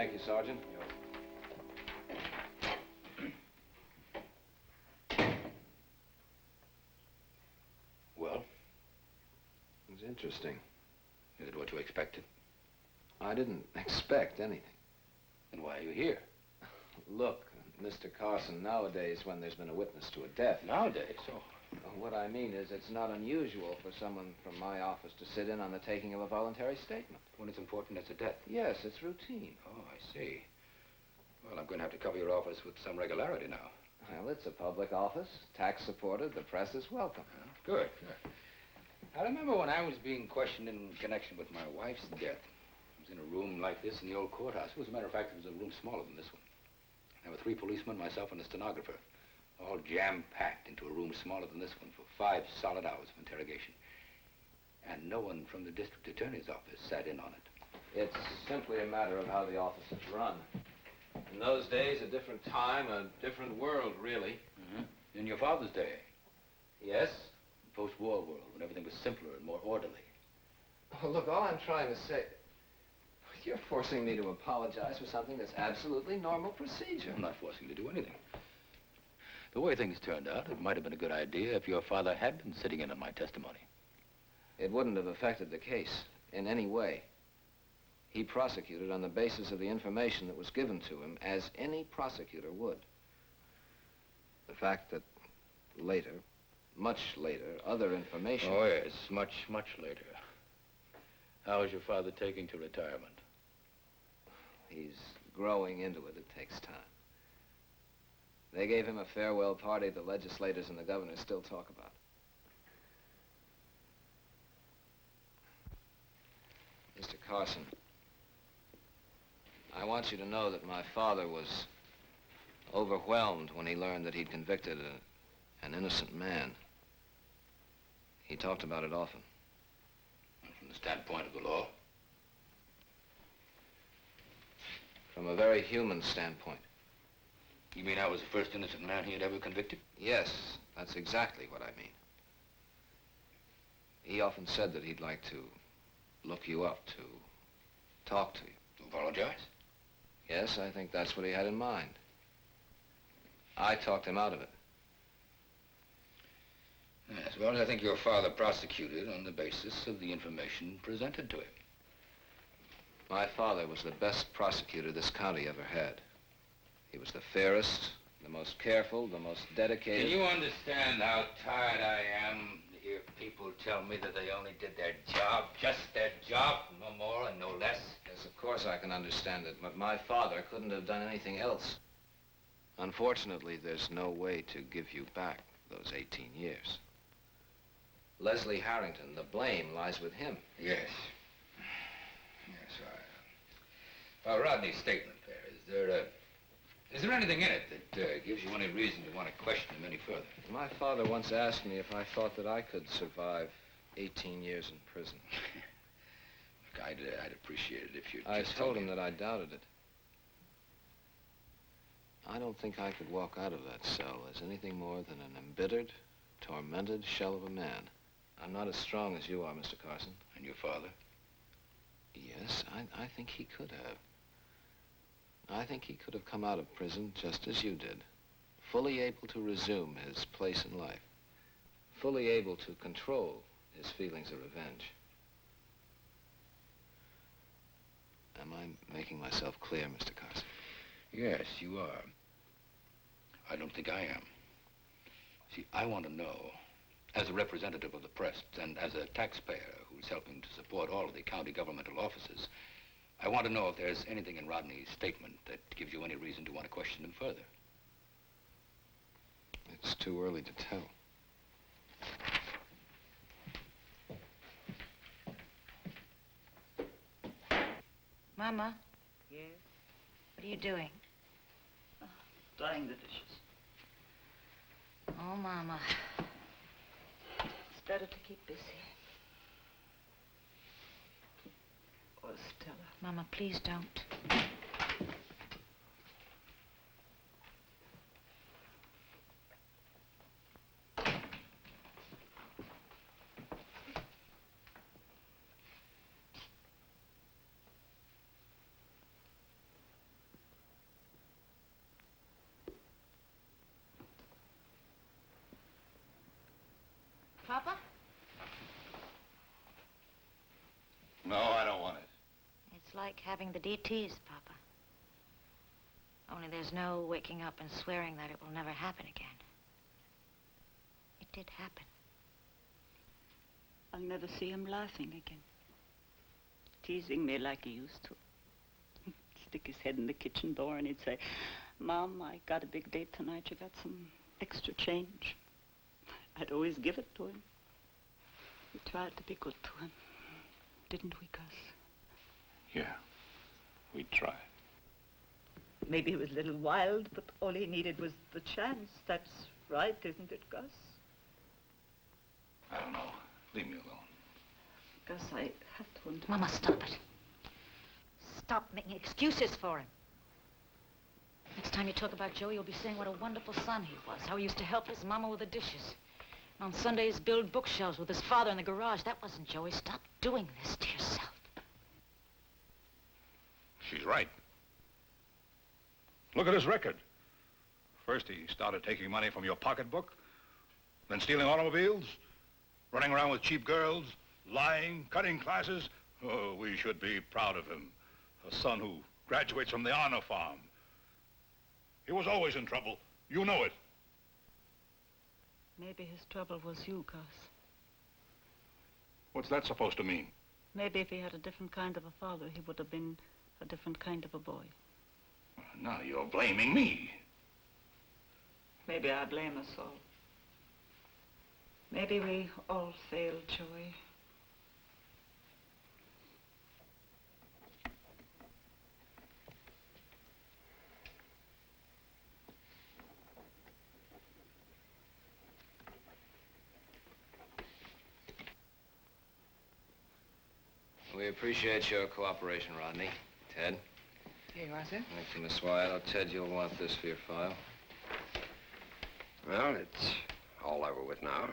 Thank you, Sergeant. Well? It was interesting. Is it what you expected? I didn't expect anything. Then why are you here? Look, Mr. Carson, nowadays when there's been a witness to a death... Nowadays? Oh. What I mean is it's not unusual for someone from my office to sit in on the taking of a voluntary statement. When it's important as a death? Yes, it's routine. Oh, I see. Well, I'm going to have to cover your office with some regularity now. Well, it's a public office, tax-supported. The press is welcome. Good, good. I remember when I was being questioned in connection with my wife's death. I was in a room like this in the old courthouse. As a matter of fact, it was a room smaller than this one. There were 3 policemen, myself, and a stenographer, all jam-packed into a room smaller than this one for 5 solid hours of interrogation. And no one from the district attorney's office sat in on it. It's simply a matter of how the office is run. In those days, a different time, a different world, really. Mm-hmm. In your father's day? Yes? Post-war world, when everything was simpler and more orderly. Oh, look, all I'm trying to say... You're forcing me to apologize for something that's absolutely normal procedure. I'm not forcing you to do anything. The way things turned out, it might have been a good idea if your father had been sitting in on my testimony. It wouldn't have affected the case in any way. He prosecuted on the basis of the information that was given to him, as any prosecutor would. The fact that later, much later, other information... Oh, yes, much, much later. How is your father taking to retirement? He's growing into it. It takes time. They gave him a farewell party the legislators and the governor still talk about. Mr. Carson, I want you to know that my father was overwhelmed when he learned that he'd convicted an innocent man. He talked about it often. From the standpoint of the law? From a very human standpoint. You mean I was the first innocent man he had ever convicted? Yes, that's exactly what I mean. He often said that he'd like to look you up, to talk to you. Apologize? Yes, I think that's what he had in mind. I talked him out of it. Yes, well, I think your father prosecuted on the basis of the information presented to him. My father was the best prosecutor this county ever had. He was the fairest, the most careful, the most dedicated. Can you understand how tired I am to hear people tell me that they only did their job, just their job, no more and no less? Yes, of course I can understand it, but my father couldn't have done anything else. Unfortunately, there's no way to give you back those 18 years. Leslie Harrington, the blame lies with him. Yes. Yes, Rodney's statement there, is there anything in it that gives you any reason to want to question him any further? My father once asked me if I thought that I could survive 18 years in prison. Look, I'd appreciate it if you'd I just told him that I doubted it. I don't think I could walk out of that cell as anything more than an embittered, tormented shell of a man. I'm not as strong as you are, Mr. Carson. And your father? Yes, I think he could have. I think he could have come out of prison just as you did, fully able to resume his place in life, fully able to control his feelings of revenge. Am I making myself clear, Mr. Carson? Yes, you are. I don't think I am. See, I want to know, as a representative of the press and as a taxpayer who's helping to support all of the county governmental offices, I want to know if there's anything in Rodney's statement that gives you any reason to want to question him further. It's too early to tell. Mama? Yes? What are you doing? Drying the dishes. Oh, Mama. It's better to keep busy. Oh, Stella. Mama, please don't. No, I don't want it. It's like having the DTs, Papa. Only there's no waking up and swearing that it will never happen again. It did happen. I'll never see him laughing again. Teasing me like he used to. Stick his head in the kitchen door and he'd say, Mom, I got a big date tonight. You got some extra change? I'd always give it to him. We tried to be good to him. Didn't we, Gus? Yeah, we tried. Maybe he was a little wild, but all he needed was the chance. That's right, isn't it, Gus? I don't know. Leave me alone. Gus, I have to wonder. Mama, stop it. Stop making excuses for him. Next time you talk about Joey, you'll be saying what a wonderful son he was, how he used to help his mama with the dishes. And on Sundays, build bookshelves with his father in the garage. That wasn't Joey. Stop doing this to yourself. She's right. Look at his record. First, he started taking money from your pocketbook, then stealing automobiles, running around with cheap girls, lying, cutting classes. Oh, we should be proud of him. A son who graduates from the honor farm. He was always in trouble. You know it. Maybe his trouble was you, Gus. What's that supposed to mean? Maybe if he had a different kind of a father, he would have been a different kind of a boy. Now you're blaming me. Maybe I blame us all. Maybe we all failed, Joey. We appreciate your cooperation, Rodney. Ted? Here you are, sir. Thank you, Miss Wyatt. Ted, you'll want this for your file. Well, it's all over with now.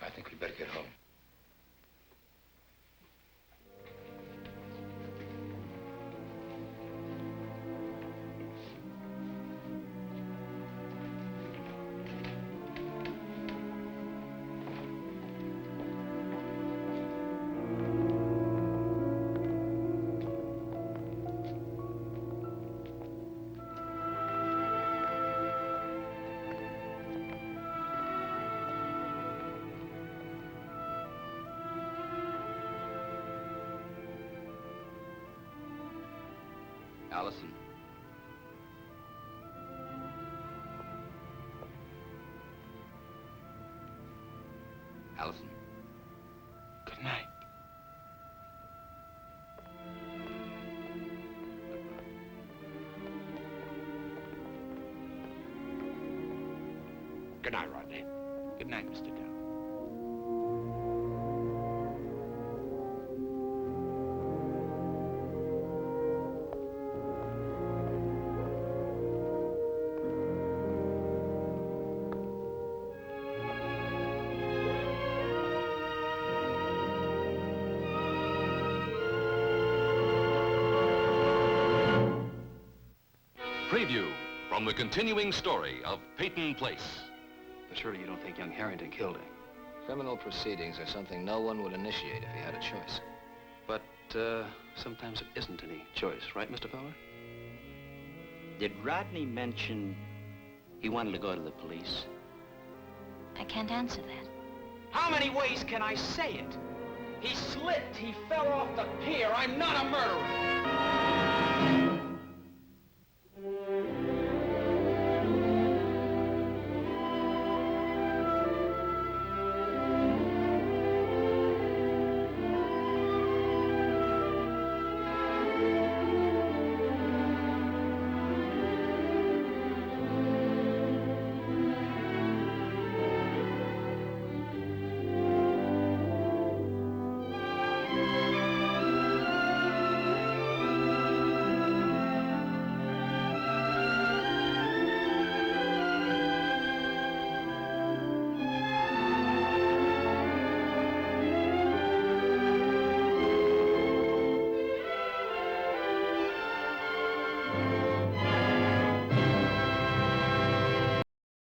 I think we'd better get home. Allison. Allison. Good night. Good night, Rodney. Good night, Mr. Dow. Preview from the continuing story of Peyton Place. But surely you don't think young Harrington killed him? Criminal proceedings are something no one would initiate if he had a choice. But sometimes it isn't any choice, right, Mr. Fowler? Did Rodney mention he wanted to go to the police? I can't answer that. How many ways can I say it? He slipped. He fell off the pier. I'm not a murderer. Peyton.